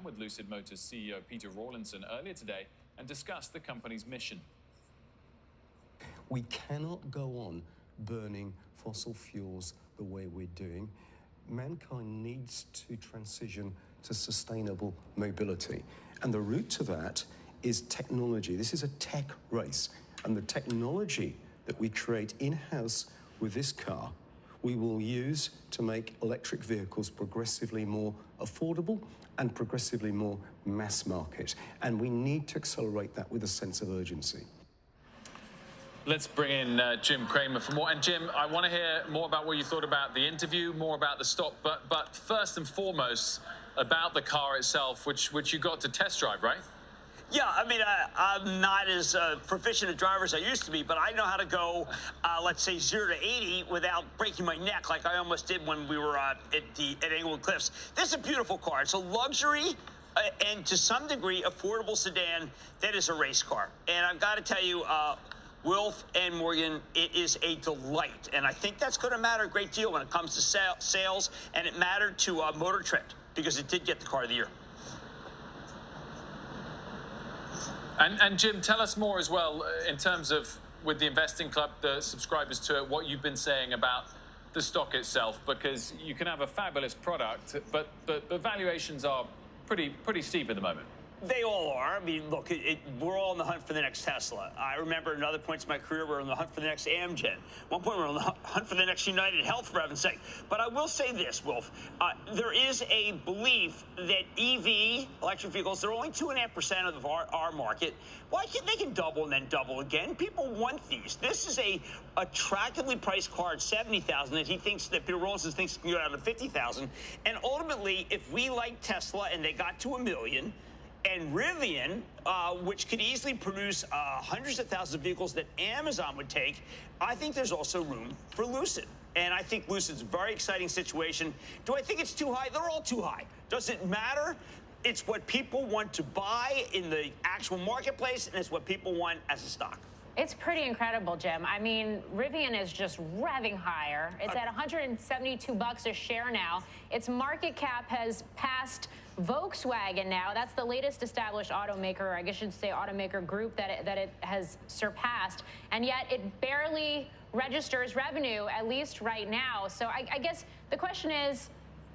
down with Lucid Motors CEO Peter Rawlinson earlier today and discussed the company's mission. We cannot go on burning fossil fuels the way we're doing. Mankind needs to transition to sustainable mobility. And the route to that is technology. This is a tech race. And the technology that we create in-house with this car, we will use to make electric vehicles progressively more affordable and progressively more mass market. And we need to accelerate that with a sense of urgency. Let's bring in Jim Cramer for more. And Jim, I want to hear more about what you thought about the interview, more about the stop, but first and foremost about the car itself, which you got to test drive, right? Yeah, I mean, I'm not as proficient a driver as I used to be, but I know how to go, let's say, 0 to 80 without breaking my neck like I almost did when we were at Englewood Cliffs. This is a beautiful car. It's a luxury and, to some degree, affordable sedan that is a race car. And I've got to tell you, Wilf and Morgan, it is a delight. And I think that's going to matter a great deal when it comes to sales, and it mattered to Motor Trend because it did get the Car of the Year. And Jim, tell us more as well in terms of, with the Investing Club, the subscribers to it, what you've been saying about the stock itself, because you can have a fabulous product, but the valuations are pretty steep at the moment. They all are. I mean, look, we're all on the hunt for the next Tesla. I remember at other points in my career, we're on the hunt for the next Amgen. One point, we're on the hunt for the next United Health, for heaven's sake. But I will say this, Wolf. There is a belief that EV, electric vehicles, they're only 2.5% of our market. Why can't they can double and then double again? People want these. This is a attractively priced car at $70,000 that he thinks, that Peter Rawlinson thinks can go down to $50,000. And ultimately, if we like Tesla and they got to 1 million, and Rivian, which could easily produce hundreds of thousands of vehicles that Amazon would take, I think there's also room for Lucid. And I think Lucid's a very exciting situation. Do I think it's too high? They're all too high. Does it matter? It's what people want to buy in the actual marketplace, and it's what people want as a stock. It's pretty incredible, Jim. I mean, Rivian is just revving higher. It's at $172 a share now. Its market cap has passed Volkswagen now. That's the latest established automaker, or I guess I should say automaker group that it has surpassed. And yet it barely registers revenue, at least right now. So I guess the question is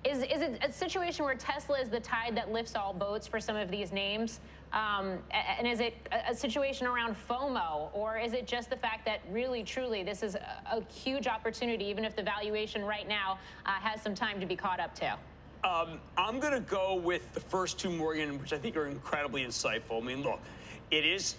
it a situation where Tesla is the tide that lifts all boats for some of these names? And is it a situation around FOMO, or is it just the fact that really, truly, this is a huge opportunity, even if the valuation right now has some time to be caught up to? I'm going to go with the first two, Morgan, which I think are incredibly insightful. I mean, look,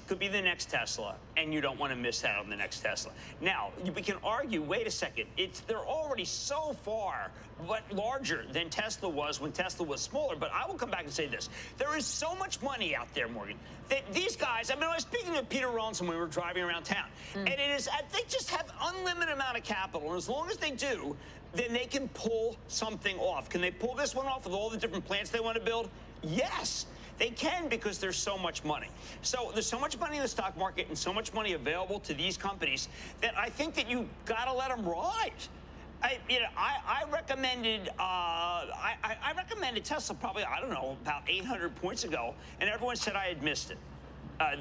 could be the next Tesla, and you don't want to miss out on the next Tesla. Now, we can argue, wait a second, they're already so far but larger than Tesla was when Tesla was smaller. But I will come back and say this. There is so much money out there, Morgan, that these guys, I mean, I was speaking to Peter Rawlinson when we were driving around town, and they just have unlimited amount of capital, and as long as they do, then they can pull something off. Can they pull this one off with all the different plants they want to build? Yes. They can, because there's so much money. So there's so much money in the stock market and so much money available to these companies that I think that you got to let them ride. I recommended Tesla probably, I don't know, about 800 points ago, and everyone said I had missed it.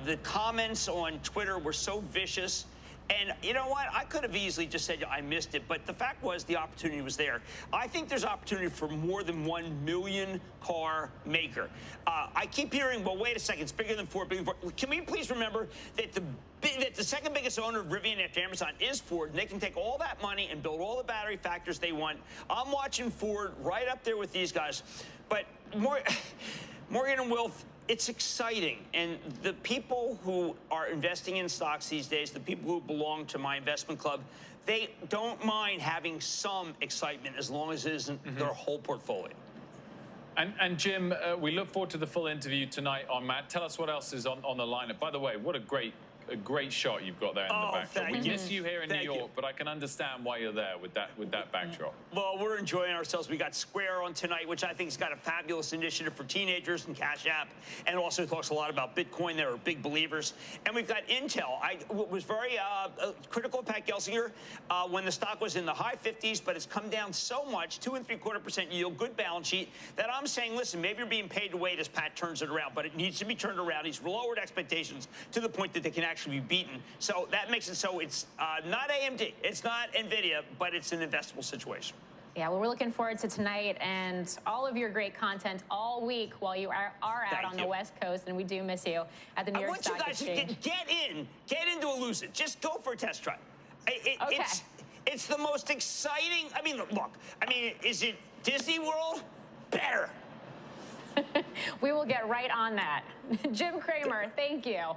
The comments on Twitter were so vicious. And you know what? I could have easily just said I missed it, but the fact was the opportunity was there. I think there's opportunity for more than 1 million car maker. I keep hearing, well, wait a second, it's bigger than Ford, Can we please remember that the second biggest owner of Rivian after Amazon is Ford, and they can take all that money and build all the battery factors they want. I'm watching Ford right up there with these guys. But Morgan and Wilf, it's exciting, and the people who are investing in stocks these days, the people who belong to my investment club, they don't mind having some excitement as long as it isn't their whole portfolio. And Jim, we look forward to the full interview tonight on Matt. Tell us what else is on the lineup. By the way, what a great a great shot you've got there in the backdrop. We thank you. miss you here in New Thank York, you. but I can understand why you're there with that backdrop. Well, we're enjoying ourselves. We got Square on tonight, which I think has got a fabulous initiative for teenagers and Cash App, and also talks a lot about Bitcoin. They're big believers. And we've got Intel. I was very critical of Pat Gelsinger when the stock was in the high 50s, but it's come down so much, 2.75% yield, good balance sheet, that I'm saying, listen, maybe you're being paid to wait as Pat turns it around, but it needs to be turned around. He's lowered expectations to the point that they can actually be beaten. So that makes it so it's not AMD, it's not NVIDIA, but it's an investable situation. Yeah, well, we're looking forward to tonight and all of your great content all week while you are out on the West Coast, and we do miss you at the New York Stock Exchange. I want you guys to get into a Lucid. Just go for a test drive. Okay. It's the most exciting. I mean, look, I mean, is it Disney World? Better. We will get right on that. Jim Cramer, thank you.